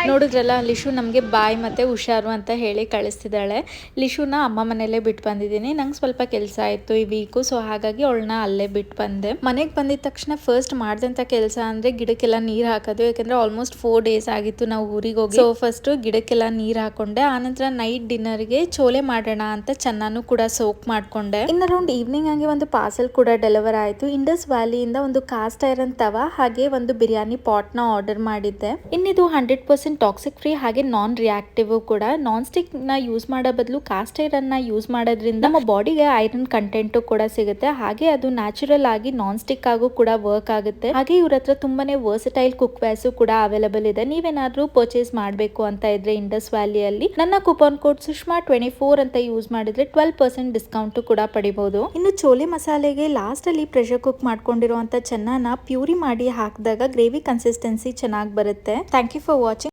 ನೋಡಿದ್ರಲ್ಲ, ಲಿಶು ನಮಗೆ ಬಾಯ್ ಮತ್ತು ಹುಷಾರು ಅಂತ ಹೇಳಿ ಕಳಿಸ್ತಿದ್ದಾಳೆ. ಲಿಶುನ ಅಮ್ಮ ಮನೆಯಲ್ಲೇ ಬಿಟ್ಟು ಬಂದಿದ್ದೀನಿ. ನಂಗೆ ಸ್ವಲ್ಪ ಕೆಲಸ ಆಯಿತು ಈ ವೀಕು, ಸೊ ಹಾಗಾಗಿ ಅವಳನ್ನ ಅಲ್ಲೇ ಬಿಟ್ಟು ಬಂದೆ. ಮನೆಗೆ ಬಂದಿದ ತಕ್ಷಣ ಫಸ್ಟ್ ಮಾಡಿದಂಥ ಕೆಲಸ ಅಂದರೆ ಗಿಡಕ್ಕೆಲ್ಲ ನೀರು ಹಾಕೋದು. ಯಾಕಂದರೆ ಆಲ್ಮೋಸ್ಟ್ 4 ಡೇಸ್ ಆಗಿತ್ತು ನಾವು ಊರಿಗೆ ಹೋಗಿ. ಸೊ ಫಸ್ಟ್ ಗಿಡಕ್ಕೆಲ್ಲ ನೀರು ಹಾಕೊಂಡೆ. ಆನಂತರ ನೈಟ್ ಡಿನ್ನರ್ಗೆ ಚೋಲೆ ಮಾಡೋಣ ಅಂತ ಚೆನ್ನಾನು ಕೂಡ ಸೋಕ್ ಮಾಡ್ಕೊಂಡೆ. ಇನ್ನು ಅರೌಂಡ್ ಈವ್ನಿಂಗ್ ಆಗಿ ಒಂದು ಪಾರ್ಸಲ್ ಕೂಡ ಡೆಲಿವರ್ ಆಯಿತು. ಇಂಡಸ್ ವ್ಯಾಲಿಯಿಂದ ಒಂದು ಕಾಸ್ಟ್ ಐರನ್ ತವ ಹಾಗೆ ಒಂದು ಬಿರಿಯಾನಿ ಪಾಟ್ನ ಆರ್ಡರ್ ಮಾಡಿದ್ದೆ. ಇನ್ನಿದು 100% ಟಾಕ್ಸಿಕ್ ಫ್ರೀ ಹಾಗೆ ನಾನ್ ರಿಯಾಕ್ಟಿವ್ ಕೂಡ. ನಾನ್ ಸ್ಟಿಕ್ ನ ಯೂಸ್ ಮಾಡೋ ಬದಲು ಕಾಸ್ಟ್ ಐರನ್ ನ ಯೂಸ್ ಮಾಡೋದ್ರಿಂದ ನಮ್ಮ ಬಾಡಿಗೆ ಐರನ್ ಕಂಟೆಂಟ್ ಕೂಡ ಸಿಗುತ್ತೆ. ಹಾಗೆ ಅದು ನ್ಯಾಚುರಲ್ ಆಗಿ ನಾನ್ ಸ್ಟಿಕ್ ಆಗು ಕೂಡ ವರ್ಕ್ ಆಗುತ್ತೆ. ಹಾಗೆ ಇವ್ರ ಹತ್ರ ತುಂಬಾನೇ ವರ್ಸಟೈಲ್ ಕುಕ್ ವ್ಯಾಸು ಕೂಡ ಅವೈಲೇಬಲ್ ಇದೆ. ನೀವೇನಾದ್ರೂ ಪರ್ಚೇಸ್ ಮಾಡಬೇಕು ಅಂತ ಇದ್ರೆ ಇಂಡಸ್ ವ್ಯಾಲಿಯಲ್ಲಿ ನನ್ನ ಕೂಪನ್ ಕೋಡ್ ಸುಷ್ಮಾ24 ಅಂತ ಯೂಸ್ ಮಾಡಿದ್ರೆ 12% ಡಿಸ್ಕೌಂಟ್ ಕೂಡ ಪಡಿಬಹುದು. ಇನ್ನು ಚೋಲೆ ಮಸಾಲೆಗೆ ಲಾಸ್ಟ್ ಅಲ್ಲಿ ಪ್ರೆಷರ್ ಕುಕ್ ಮಾಡ್ಕೊಂಡಿರುವಂತ ಚೆನ್ನನ ಪ್ಯೂರಿ ಮಾಡಿ ಹಾಕಿದಾಗ ಗ್ರೇವಿ ಕನ್ಸಿಸ್ಟೆನ್ಸಿ ಚೆನ್ನಾಗಿ ಬರುತ್ತೆ. Thank you for watching.